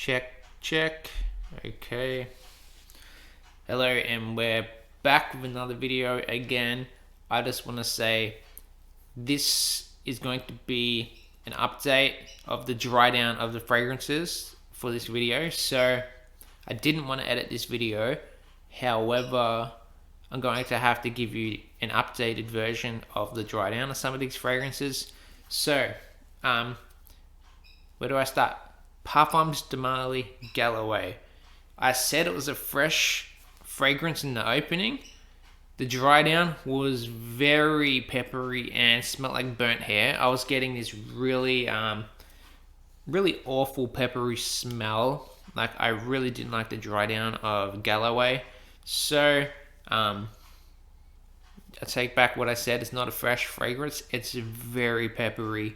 Check. Okay. Hello, and we're back with another video again. I just want to say this is going to be an update of the dry down of the fragrances for this video. So I didn't want to edit this video. However, I'm going to have to give you an updated version of the dry down of some of these fragrances. So, where do I start? Parfums de Marly Galloway. I said it was a fresh fragrance in the opening. The dry down was very peppery and smelled like burnt hair. I was getting this really awful peppery smell. Like, I really didn't like the dry down of Galloway. So, I take back what I said. It's not a fresh fragrance. It's very peppery,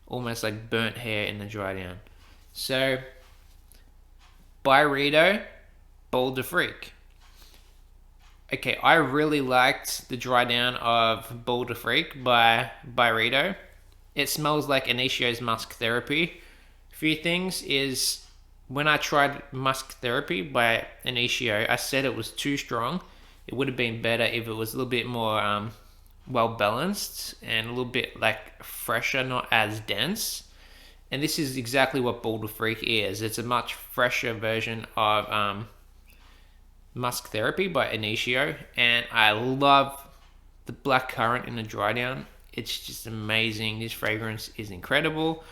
almost like burnt hair in the dry down. So, Byredo, Bold de Freak. Okay, I really liked the dry down of Bold de Freak by Byredo. It smells like Inicio's Musk Therapy. A few things is, when I tried Musk Therapy by Inicio, I said it was too strong. It would have been better if it was a little bit more well balanced and a little bit like fresher, not as dense. And this is exactly what Bold de Freak is. It's a much fresher version of Musk Therapy by Inicio, and I love the black currant in the dry down. It's just amazing. This fragrance is incredible.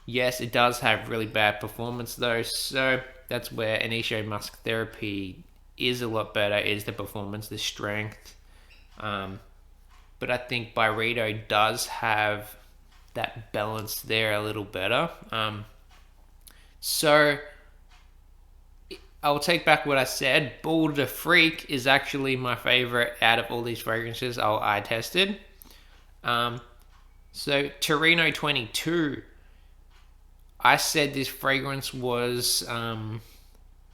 Yes, it does have really bad performance though, so that's where Inicio Musk Therapy is a lot better, is the performance, the strength. But I think Byredo does have that balance there a little better. So I'll take back what I said. Bold de Freak is actually my favorite out of all these fragrances I tested. So Torino 22. I said this fragrance was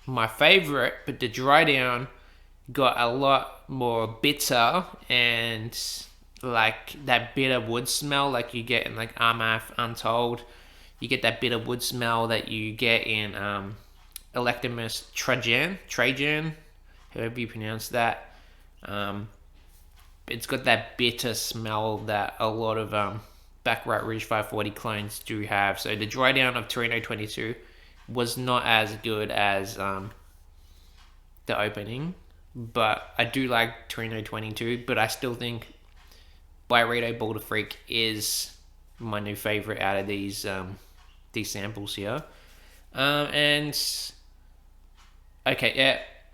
my favorite, but the dry down got a lot more bitter and like that bitter wood smell like you get in like Armaf Untold. You get that bitter wood smell that you get in Electimus Trajan, however you pronounce that. It's got that bitter smell that a lot of Baccarat Rouge 540 clones do have. So the dry down of Torino 22 was not as good as the opening, but I do like Torino 22, but I still think Byredo Bold de Freak is my new favorite out of these samples here.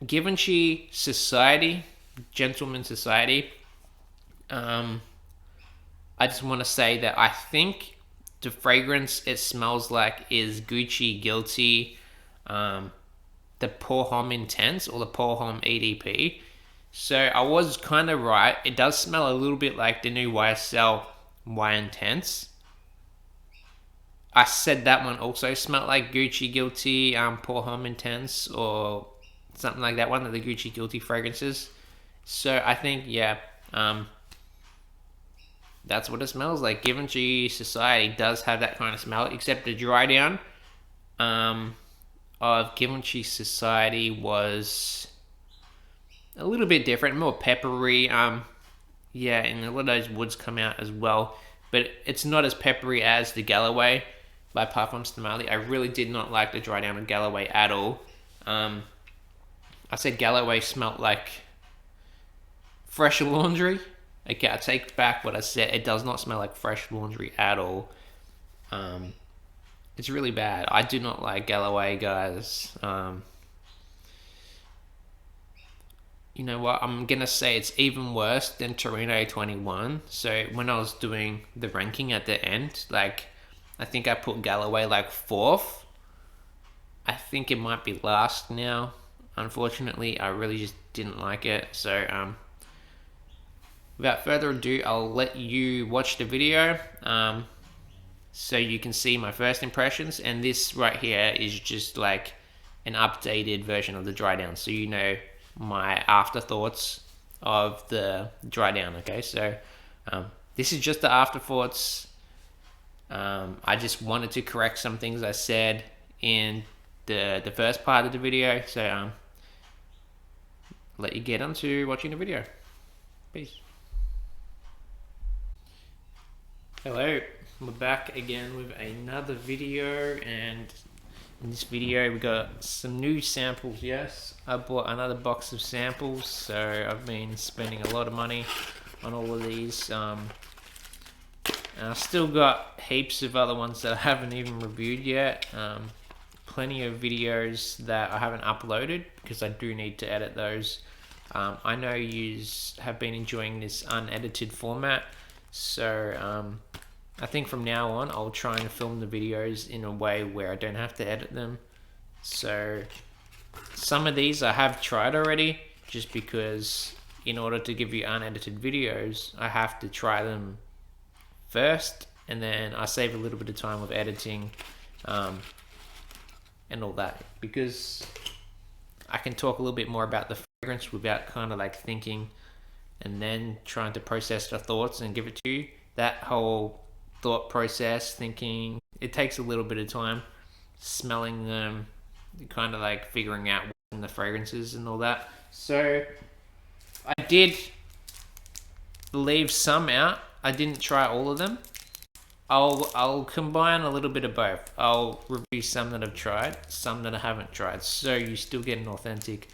Givenchy Society, Gentleman Society. I just want to say that I think the fragrance it smells like is Gucci Guilty, the Pour Homme Intense or the Pour Homme EDP. So I was kind of right. It does smell a little bit like the new YSL Y Intense. I said that one also smelled like Gucci Guilty, Pour Homme Intense, or something like that, one of the Gucci Guilty fragrances. So I think, that's what it smells like. Givenchy Society does have that kind of smell, except the dry down of Givenchy Society was a little bit different, more peppery. And a lot of those woods come out as well, but it's not as peppery as the Galloway by Parfums de Marly. I really did not like the dry down of Galloway at all. I said Galloway smelled like fresh laundry. Okay, I take back what I said. It does not smell like fresh laundry at all. It's really bad. I do not like Galloway, guys. You know what? I'm going to say it's even worse than Torino 21. So when I was doing the ranking at the end, like, I think I put Galloway like 4th. I think it might be last now. Unfortunately, I really just didn't like it. So, without further ado, I'll let you watch the video so you can see my first impressions. And this right here is just like an updated version of the dry down, so you know my afterthoughts of the dry down. Okay, so this is just the afterthoughts. I just wanted to correct some things I said in the first part of the video. So let you get on to watching the video. Peace. Hello, we're back again with another video, and in this video we got some new samples. Yes, I bought another box of samples, so I've been spending a lot of money on all of these. And I've still got heaps of other ones that I haven't even reviewed yet. Plenty of videos that I haven't uploaded because I do need to edit those. I know you have been enjoying this unedited format, so I think from now on I'll try and film the videos in a way where I don't have to edit them. So some of these I have tried already, just because in order to give you unedited videos I have to try them first, and then I save a little bit of time with editing and all that, because I can talk a little bit more about the fragrance without kind of like thinking and then trying to process the thoughts and give it to you. That whole thought process, thinking, it takes a little bit of time. Smelling them, kind of like figuring out what's in the fragrances and all that. So I did leave some out. I didn't try all of them. I'll combine a little bit of both. I'll review some that I've tried, some that I haven't tried, so you still get an authentic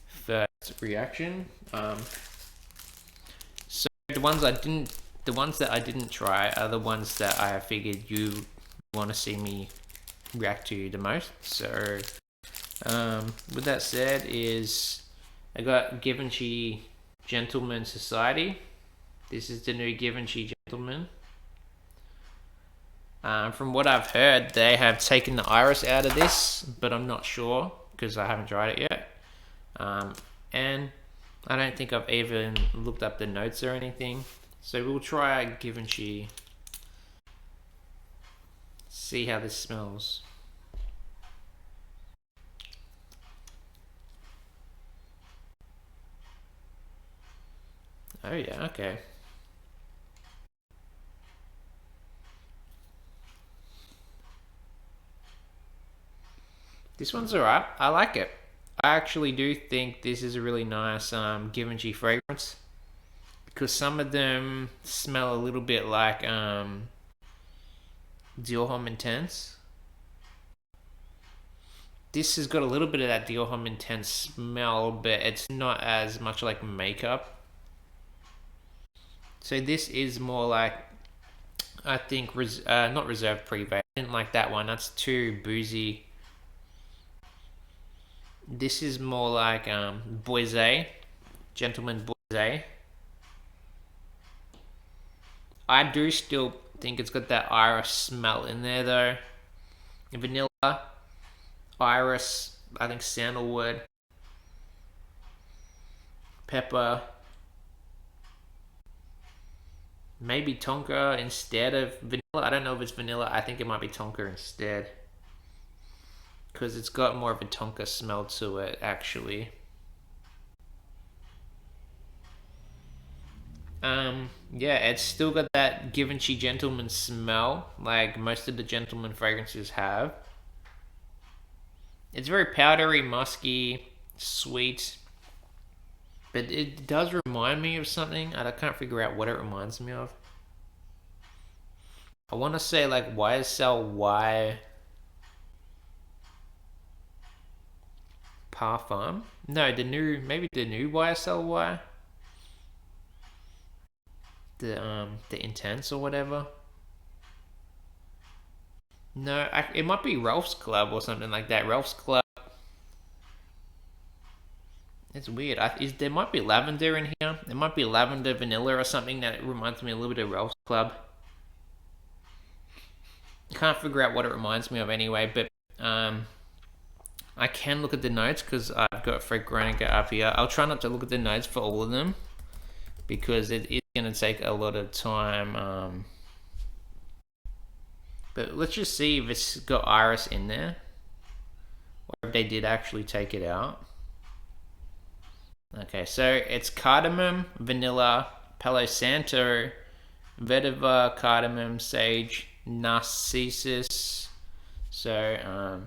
first reaction. So the ones that I didn't try are the ones that I figured you want to see me react to the most. So with that said, I got Givenchy Gentleman Society. This is the new Givenchy Gentleman. From what I've heard, they have taken the iris out of this, but I'm not sure because I haven't tried it yet. And I don't think I've even looked up the notes or anything. So we'll try Givenchy. See how this smells. Oh yeah, okay. This one's alright. I like it. I actually do think this is a really nice Givenchy fragrance, because some of them smell a little bit like Dior Homme Intense. This has got a little bit of that Dior Homme Intense smell, but it's not as much like makeup. So this is more like, I think, not Reserve Privé. I didn't like that one. That's too boozy. This is more like Boise, Gentleman Boise. I do still think it's got that iris smell in there though. Vanilla, iris, I think sandalwood, pepper, maybe tonka instead of vanilla. I don't know if it's vanilla. I think it might be tonka instead, because it's got more of a tonka smell to it actually. Yeah, it's still got that Givenchy Gentleman smell, like most of the Gentleman fragrances have. It's very powdery, musky, sweet, but it does remind me of something, and I can't figure out what it reminds me of. I want to say like YSL Y Parfum. No, maybe the new YSL Y. The Intense or whatever. No, it might be Ralph's Club or something like that. Ralph's Club. It's weird. There might be lavender in here. There might be lavender vanilla or something that reminds me a little bit of Ralph's Club. Can't figure out what it reminds me of anyway, but I can look at the notes because I've got Fragrantica up here. I'll try not to look at the notes for all of them, because it is going to take a lot of time. But let's just see if it's got iris in there, or if they did actually take it out. Okay, so it's cardamom, vanilla, Palo Santo, vetiver, cardamom, sage, narcissus. So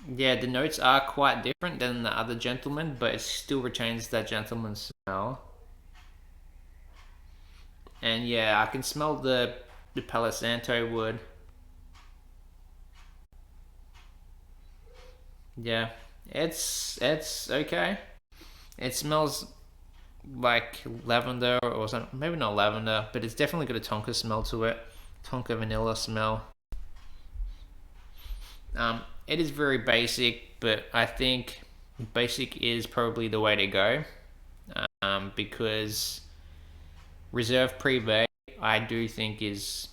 Yeah, the notes are quite different than the other gentleman, but it still retains that gentleman smell. And yeah, I can smell the Palo Santo wood. Yeah, it's okay. It smells like lavender or something. Maybe not lavender, but it's definitely got a tonka smell to it. Tonka vanilla smell. It is very basic, but I think basic is probably the way to go. Because Reserve Privé, I do think is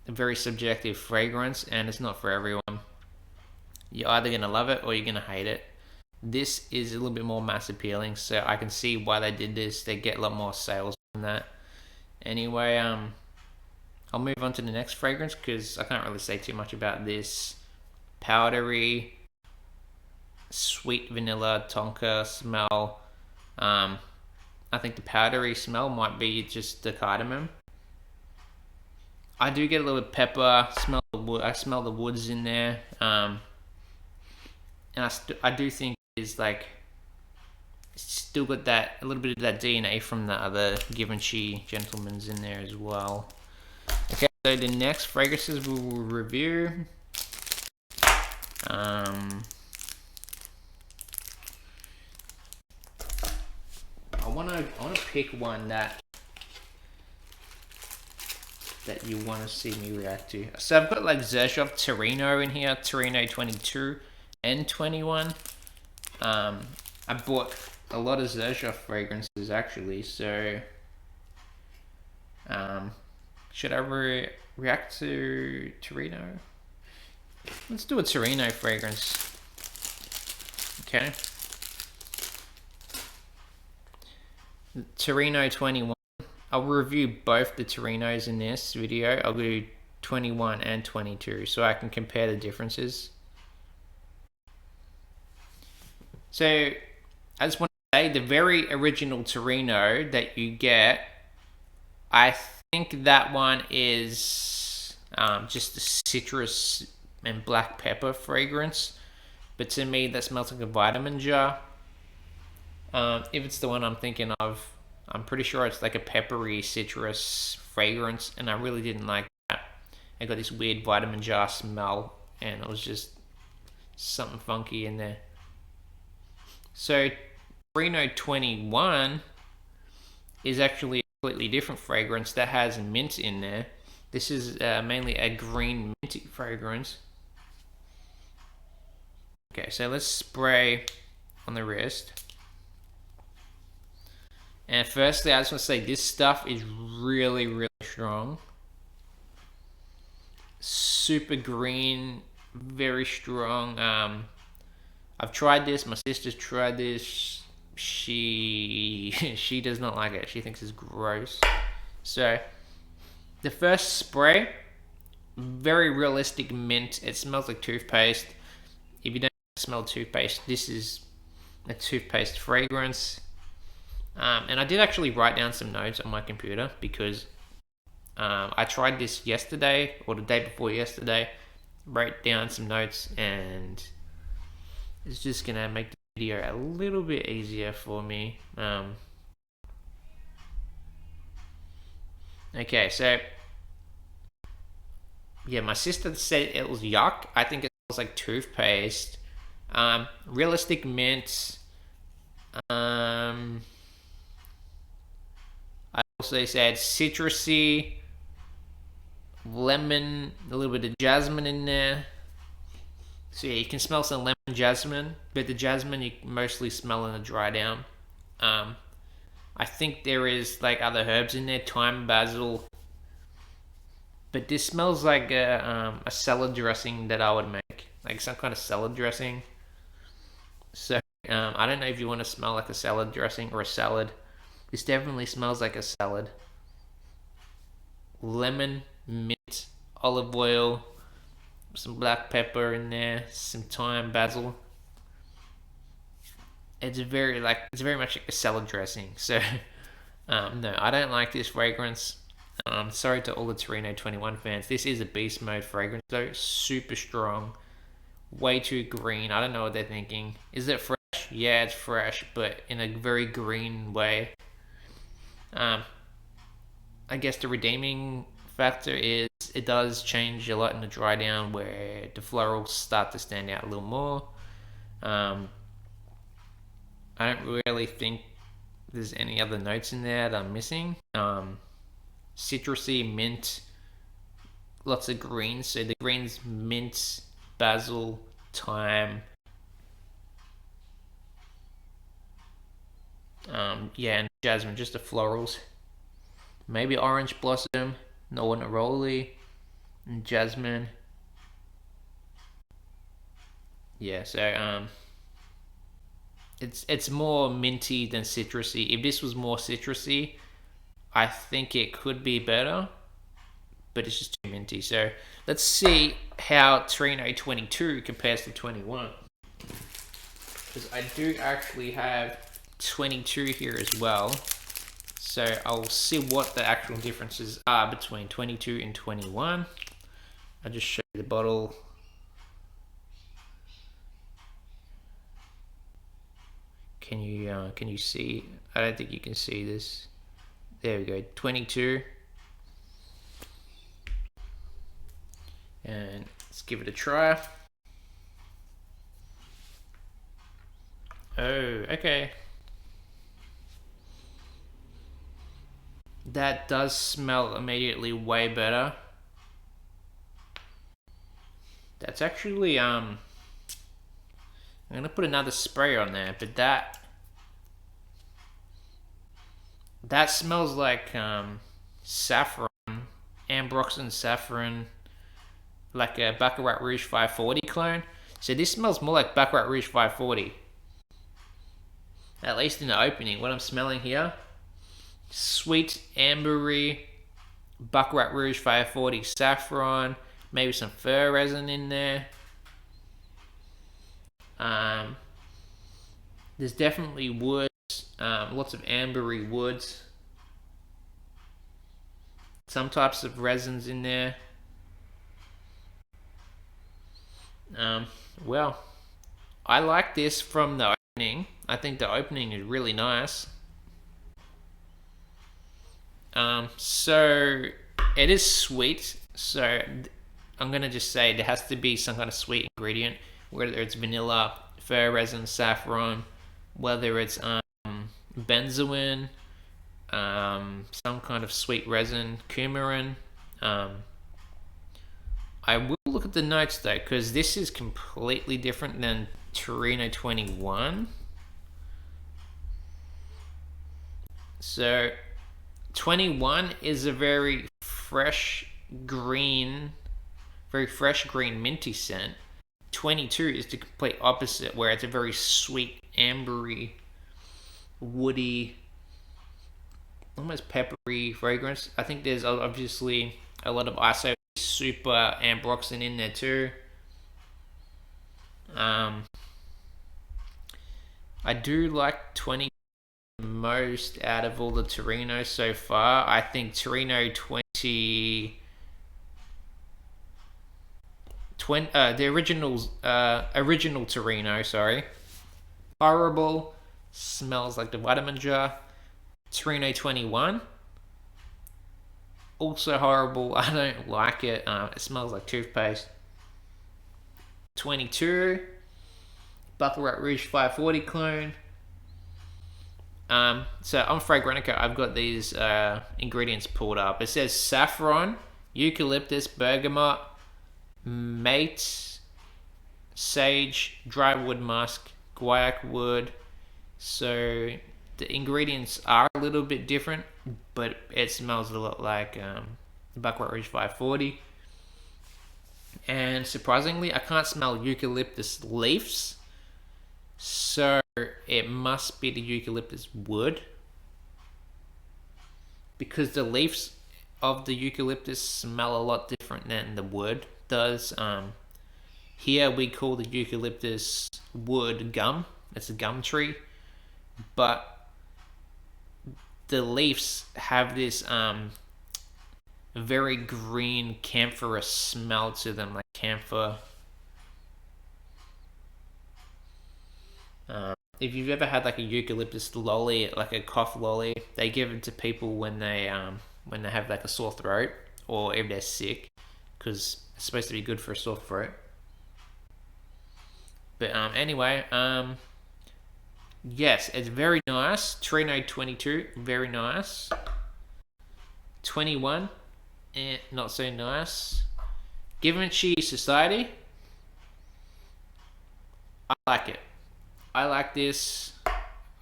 a very subjective fragrance, and it's not for everyone. You're either gonna love it or you're gonna hate it. This is a little bit more mass appealing, so I can see why they did this. They get a lot more sales from that. Anyway, I'll move on to the next fragrance because I can't really say too much about this powdery, sweet vanilla tonka smell. I think the powdery smell might be just the cardamom. I do get a little bit of pepper. Smell the wood. I smell the woods in there. And I do think is like it's still got that a little bit of that DNA from the other Givenchy gentlemen's in there as well. Okay, so the next fragrances we will review. I wanna pick one that you want to see me react to. So I've got like Xerjoff Torino in here, Torino 22 and 21. I bought a lot of Xerjoff fragrances actually, so should I react to Torino? Let's do a Torino fragrance. Okay. Torino 21. I'll review both the Torinos in this video. I'll do 21 and 22 so I can compare the differences. So I just want to say the very original Torino that you get, I think that one is just a citrus and black pepper fragrance. But to me, that smells like a vitamin jar. If it's the one I'm thinking of, I'm pretty sure it's like a peppery citrus fragrance, and I really didn't like that. It got this weird vitamin jar smell, and it was just something funky in there. So, Reno 21 is actually a completely different fragrance that has mint in there. This is mainly a green minty fragrance. Okay, so let's spray on the wrist. And firstly, I just want to say this stuff is really, really strong. Super green, very strong. I've tried this. My sister's tried this. She does not like it. She thinks it's gross. So the first spray, very realistic mint. It smells like toothpaste. If you don't smell toothpaste, this is a toothpaste fragrance. And I did actually write down some notes on my computer because I tried this yesterday or the day before yesterday. Wrote down some notes, and it's just gonna make the video a little bit easier for me. Okay, so yeah, my sister said it was yuck. I think it smells like toothpaste. Realistic mint. I also said citrusy, lemon, a little bit of jasmine in there. So yeah, you can smell some lemon jasmine, but the jasmine you mostly smell in the dry down. I think there is like other herbs in there, thyme, basil, but this smells like a salad dressing that I would make, like some kind of salad dressing. So I don't know if you want to smell like a salad dressing or a salad. This definitely smells like a salad. Lemon, mint, olive oil, some black pepper in there, some thyme, basil. It's very much like a salad dressing. So no, I don't like this fragrance. Sorry to all the Torino 21 fans. This is a beast mode fragrance though, super strong, way too green. I don't know what they're thinking. Is it fresh? Yeah, it's fresh, but in a very green way. Um, I guess the redeeming factor is it does change a lot in the dry down where the florals start to stand out a little more. Um, I don't really think there's any other notes in there that I'm missing. Citrusy, mint, lots of greens. So the greens, mint, basil, thyme. Yeah, and jasmine, just the florals. Maybe orange blossom, no neroli, and jasmine. Yeah, so it's more minty than citrusy. If this was more citrusy, I think it could be better, but it's just too minty. So let's see how Torino 22 compares to 21. Because I do actually have 22 here as well. So I'll see what the actual differences are between 22 and 21. I'll just show you the bottle. Can you see? I don't think you can see this. There we go, 22. And let's give it a try. Oh, okay. That does smell immediately way better. That's actually I'm gonna put another spray on there, but that smells like saffron, ambroxan saffron, like a Baccarat Rouge 540 clone. So this smells more like Baccarat Rouge 540. At least in the opening, what I'm smelling here, sweet ambery, Baccarat Rouge 540 saffron, maybe some fir resin in there. There's definitely woods, lots of ambery woods. Some types of resins in there. Well, I like this from the opening. I think the opening is really nice. So it is sweet. So I'm gonna just say there has to be some kind of sweet ingredient, whether it's vanilla, fir resin, saffron, whether it's benzoin, some kind of sweet resin, coumarin. I will look at the notes though, because this is completely different than Torino 21. So 21 is a very fresh green minty scent. 22 is the complete opposite, where it's a very sweet, ambery, woody, almost peppery fragrance. I think there's obviously a lot of ISO super ambroxan in there too. I do like 20 most out of all the Torino so far. I think Torino 20, the original Torino, sorry, horrible, smells like the vitamin jar. Torino 21, also horrible. I don't like it. It smells like toothpaste. 22, Baccarat Rouge 540 clone. So on Fragrantica, I've got these ingredients pulled up. It says saffron, eucalyptus, bergamot, mate, sage, dry wood musk, guaiac wood. So the ingredients are a little bit different, but it smells a lot like Baccarat Rouge 540. And surprisingly, I can't smell eucalyptus leaves, so it must be the eucalyptus wood, because the leaves of the eucalyptus smell a lot different than the wood does. Here we call the eucalyptus wood gum. It's a gum tree, but the leaves have this very green camphorous smell to them, like camphor. if you've ever had like a eucalyptus lolly, like a cough lolly, they give it to people when they have like a sore throat or if they're sick, because it's supposed to be good for a sore throat. But anyway, yes, it's very nice. Torino 22, very nice. 21, not so nice. Givenchy Society, I like it. I like this.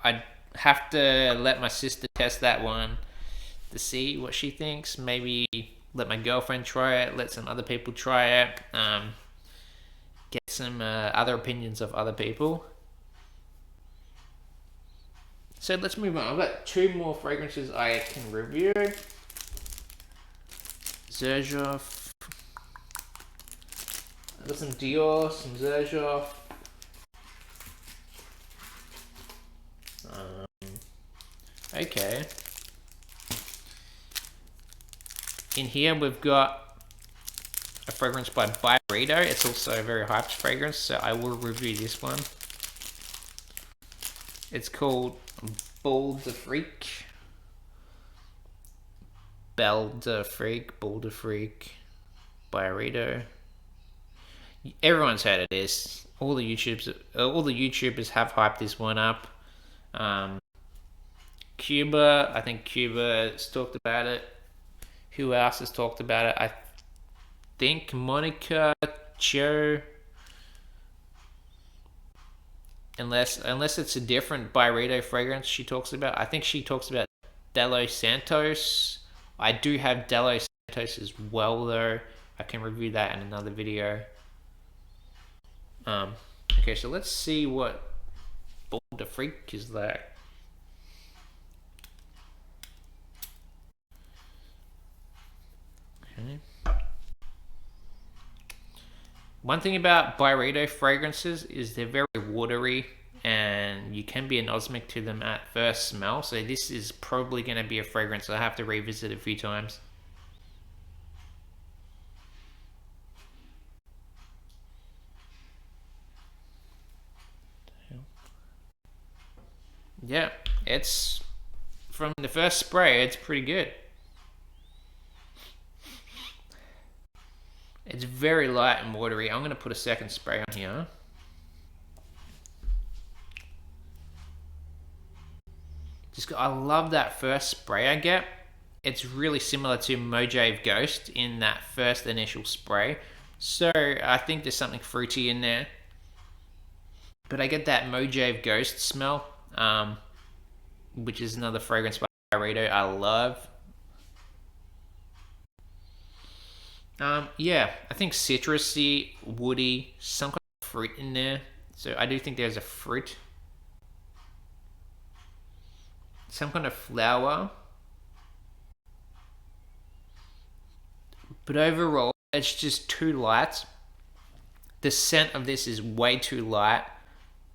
I have to let my sister test that one to see what she thinks. Maybe let my girlfriend try it. Let some other people try it. Get some other opinions of other people. So let's move on. I've got two more fragrances I can review. Xerjoff. I've got some Dior, some Xerjoff. Okay. In here we've got a fragrance by Byredo. It's also a very hyped fragrance, so I will review this one. It's called Ball de Freak. Belle de Freak, Ball de Freak, Byredo. Everyone's heard of this. All the YouTubers have hyped this one up. Cuba, I think Cuba has talked about it. Who else has talked about it? I think Monica Cho. Unless it's a different Byredo fragrance she talks about. I think she talks about Delos Santos. I do have Delos Santos as well though. I can review that in another video. Okay, so let's see what Ball de Freak is like. Okay. One thing about Byredo fragrances is they're very watery and you can be anosmic to them at first smell. So this is probably going to be a fragrance I have to revisit a few times. Yeah, it's from the first spray, it's pretty good. It's very light and watery. I'm going to put a second spray on here. I love that first spray I get. It's really similar to Mojave Ghost in that first initial spray. So I think there's something fruity in there. But I get that Mojave Ghost smell, which is another fragrance by Byredo I love. Yeah, I think citrusy, woody, some kind of fruit in there. So I do think there's a fruit. Some kind of flower. But overall, it's just too light. The scent of this is way too light.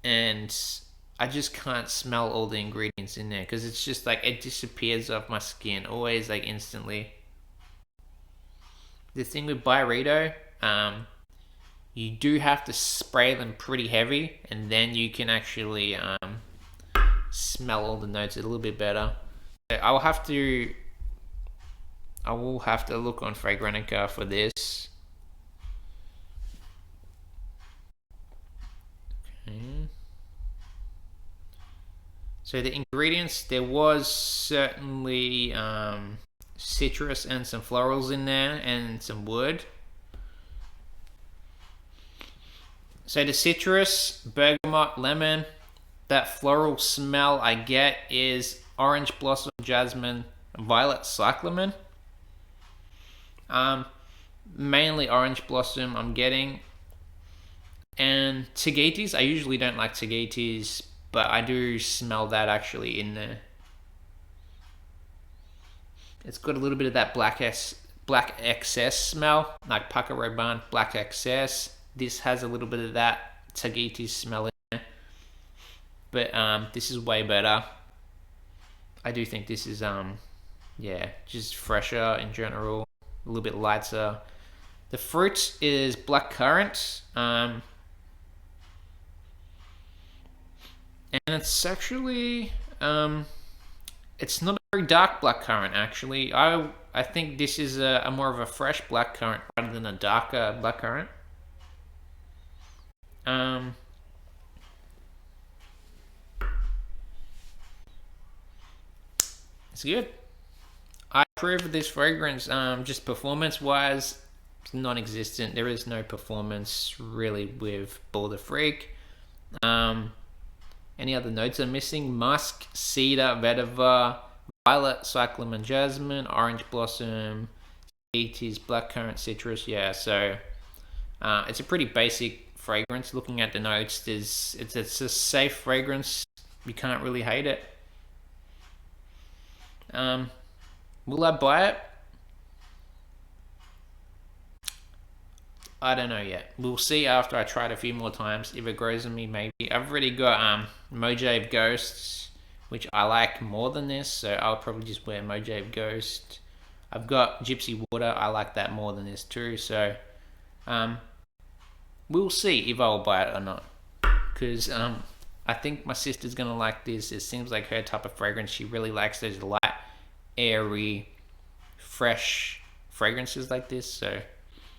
And I just can't smell all the ingredients in there. Because it's just like, it disappears off my skin. Always like instantly. The thing with Byredo, you do have to spray them pretty heavy. And then you can actually smell all the notes a little bit better. I will have to look on Fragrantica for this. Okay. So the ingredients, there was certainly citrus and some florals in there and some wood. So the citrus, bergamot, lemon. That floral smell I get is orange blossom, jasmine, violet cyclamen. Mainly orange blossom I'm getting. And tagetes, I usually don't like tagetes, but I do smell that actually in there. It's got a little bit of that black excess smell, like Paco Rabanne black excess. This has a little bit of that tagetes smell in there. But this is way better. I do think this is yeah, just fresher in general, a little bit lighter. The fruit is black currant. And it's actually it's not a very dark blackcurrant actually. I think this is a more of a fresh blackcurrant rather than a darker blackcurrant. Um, it's good. I approve of this fragrance. Just performance wise, it's non-existent. There is no performance really with Boulder Freak. Um, any other notes I'm missing? Musk, cedar, vetiver, violet, cyclamen, jasmine, orange blossom, peaches, blackcurrant, citrus. Yeah, so it's a pretty basic fragrance. Looking at the notes, it's a safe fragrance. You can't really hate it. Um, will I buy it? I don't know yet. We'll see after I try it a few more times. If it grows on me, maybe. I've already got Mojave Ghosts, which I like more than this, so I'll probably just wear Mojave Ghost. I've got Gypsy Water. I like that more than this too, so um, we'll see if I'll buy it or not. Because I think my sister's gonna like this. It seems like her type of fragrance. She really likes those light, airy, fresh fragrances like this. So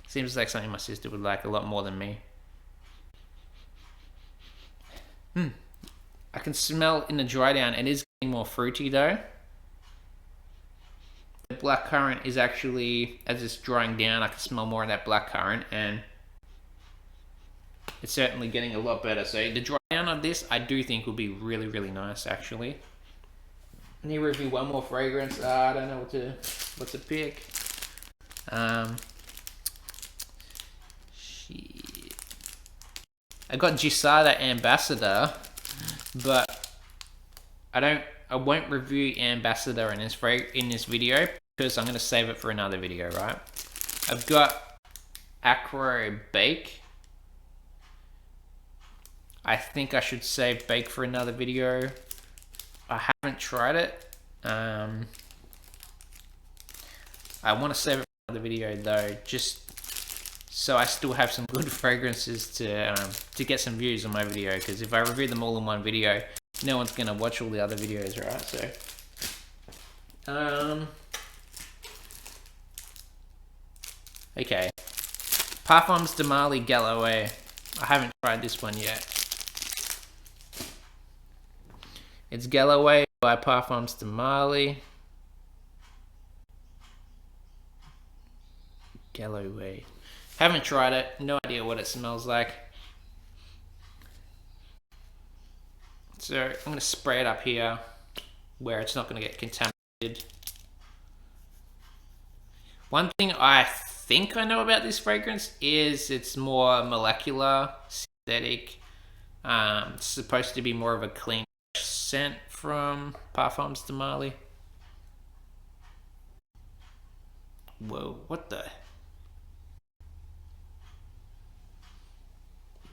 seems like something my sister would like a lot more than me. I can smell in the dry down. It is getting more fruity though. The black currant is actually, as it's drying down, I can smell more of that black currant, and it's certainly getting a lot better. So the dry down of this, I do think will be really, really nice actually. I need to review one more fragrance. I don't know what to pick. Shit. I got Gisada Ambassador, but I won't review Ambassador in this video because I'm gonna save it for another video, right? I've got Acro Bake. I think I should save Bake for another video. I haven't tried it. I want to save it for another video though, just so I still have some good fragrances to get some views on my video. Because if I review them all in one video, no one's gonna watch all the other videos, right? So, okay, Parfums de Marly Galloway. I haven't tried this one yet. It's Galloway by Parfums de Marly. Galloway. Haven't tried it. No idea what it smells like. So I'm going to spray it up here where it's not going to get contaminated. One thing I think I know about this fragrance is it's more molecular, synthetic. It's supposed to be more of a clean scent from Parfums de Marly. Whoa, what the?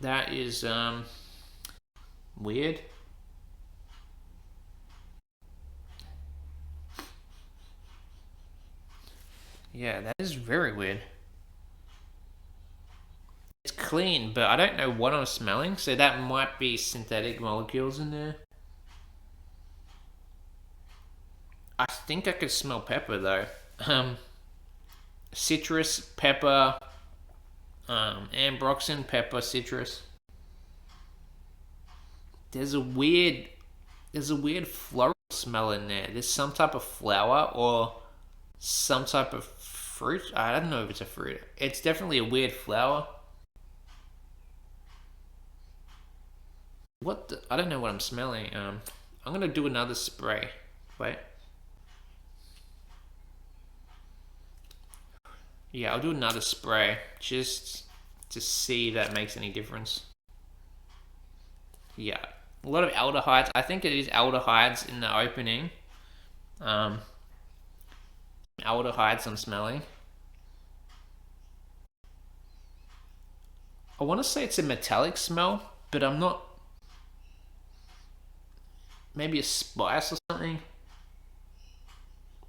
That is weird. Yeah, that is very weird. It's clean, but I don't know what I'm smelling, so that might be synthetic molecules in there. I think I could smell pepper though. Citrus, pepper, ambroxan, pepper, citrus. There's a weird floral smell in there. There's some type of flower or some type of fruit. I don't know if it's a fruit. It's definitely a weird flower. I don't know what I'm smelling. I'm gonna do another spray. Wait. Yeah, I'll do another spray just to see if that makes any difference. Yeah, a lot of aldehydes. I think it is aldehydes in the opening. Aldehydes I'm smelling. I want to say it's a metallic smell, but I'm not. Maybe a spice or something.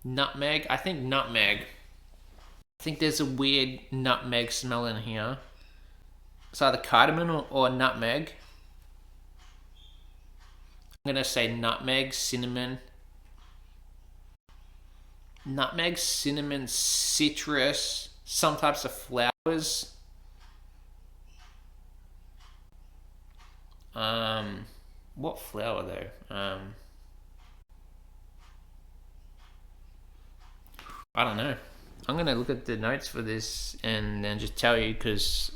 Nutmeg. I think nutmeg. I think there's a weird nutmeg smell in here. It's either cardamom or nutmeg. gonna say nutmeg, cinnamon. Nutmeg, cinnamon, citrus, some types of flowers. What flower though? I don't know. I'm gonna look at the notes for this and then just tell you because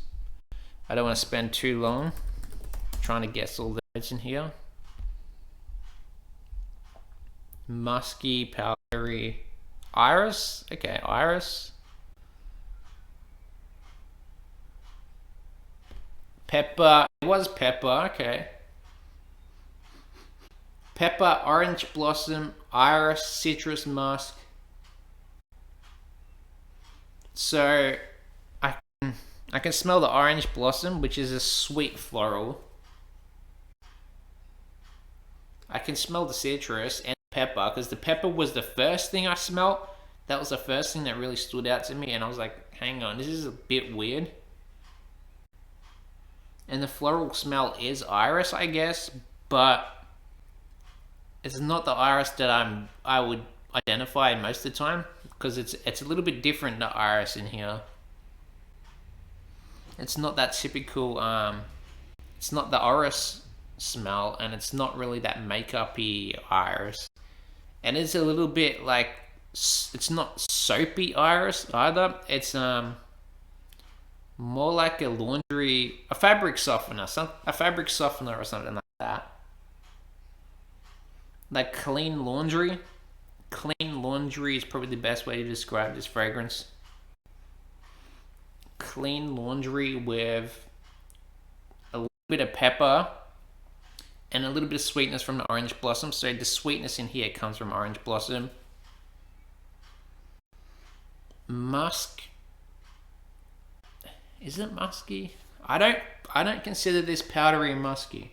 I don't want to spend too long trying to guess all the notes in here. Musky, powdery, iris. Okay, iris. Pepper. It was pepper. Okay. Pepper, orange blossom, iris, citrus, musk. So I can smell the orange blossom, which is a sweet floral. I can smell the citrus and pepper because the pepper was the first thing I smelled. That was the first thing that really stood out to me, and I was like, hang on, this is a bit weird. And the floral smell is iris, I guess, but it's not the iris that I would identify most of the time because it's a little bit different, the iris in here. It's not that typical it's not the iris smell, and it's not really that makeup-y iris, and it's a little bit like, it's not soapy iris either. It's more like a fabric softener, a fabric softener or something like that. Like clean laundry. Clean laundry is probably the best way to describe this fragrance. Clean laundry with a little bit of pepper and a little bit of sweetness from the orange blossom. So the sweetness in here comes from orange blossom. Musk. Is it musky? I don't consider this powdery and musky.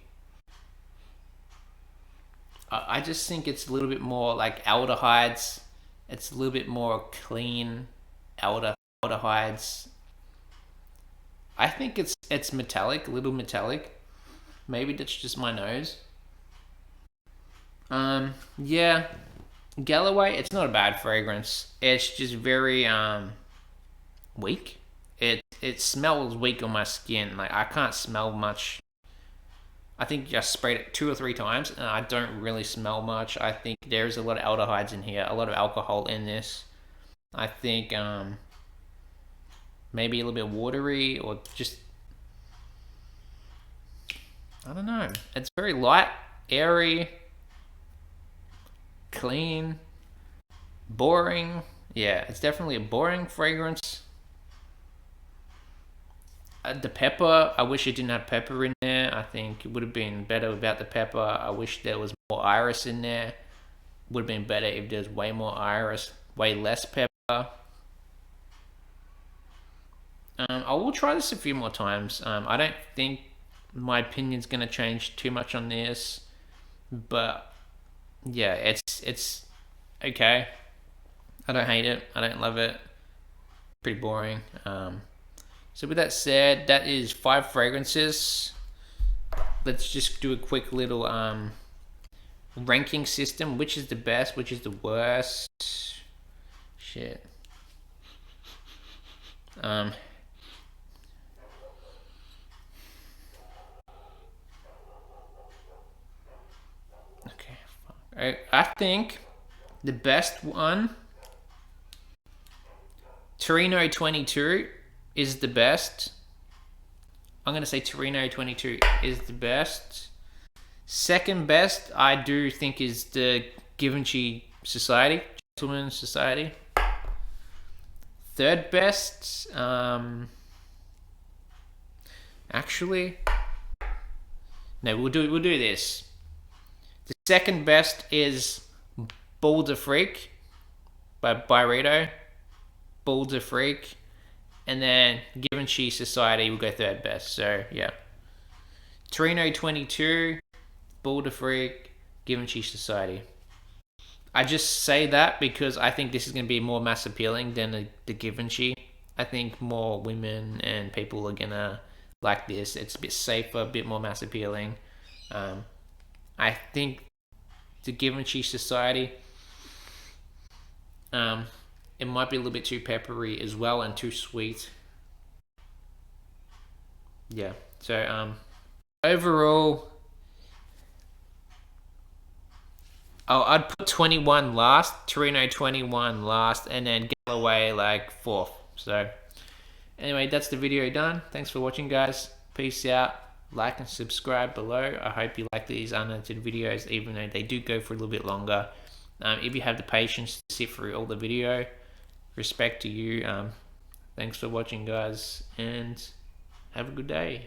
I just think it's a little bit more like aldehydes. It's a little bit more clean aldehydes. I think it's metallic, a little metallic. Maybe that's just my nose. Yeah, Galloway. It's not a bad fragrance. It's just very weak. It smells weak on my skin. Like I can't smell much. I think I sprayed it 2 or 3 times and I don't really smell much. I think there's a lot of aldehydes in here, a lot of alcohol in this. I think maybe a little bit watery or just, I don't know. It's very light, airy, clean, boring. Yeah, it's definitely a boring fragrance. The pepper, I wish it didn't have pepper in there. I think it would have been better without the pepper. I wish there was more iris in there. Would have been better if there's way more iris, way less pepper. I will try this a few more times. I don't think my opinion's going to change too much on this, but yeah, it's okay. I don't hate it. I don't love it. Pretty boring. So with that said, that is 5 fragrances. Let's just do a quick little ranking system. Which is the best? Which is the worst? Shit. Okay. I think the best one, Torino 22. Is the best. I'm going to say Torino 22 is the best. Second best, I do think, is the Givenchy Society, Gentleman's Society. Third best, actually, no, we'll do this. The second best is Ball de Freak by Byredo. Ball de Freak. And then Givenchy Society will go third best. So, yeah. Torino 22, Ball de Freak, Givenchy Society. I just say that because I think this is going to be more mass appealing than the Givenchy. I think more women and people are going to like this. It's a bit safer, a bit more mass appealing. I think the Givenchy Society. It might be a little bit too peppery as well and too sweet. Yeah. So overall, I'd put 21 last, Torino 21 last, and then Galloway like fourth. So anyway, that's the video done. Thanks for watching, guys. Peace out. Like and subscribe below. I hope you like these unedited videos, even though they do go for a little bit longer. If you have the patience to sit through all the video, respect to you. Thanks for watching, guys, and have a good day.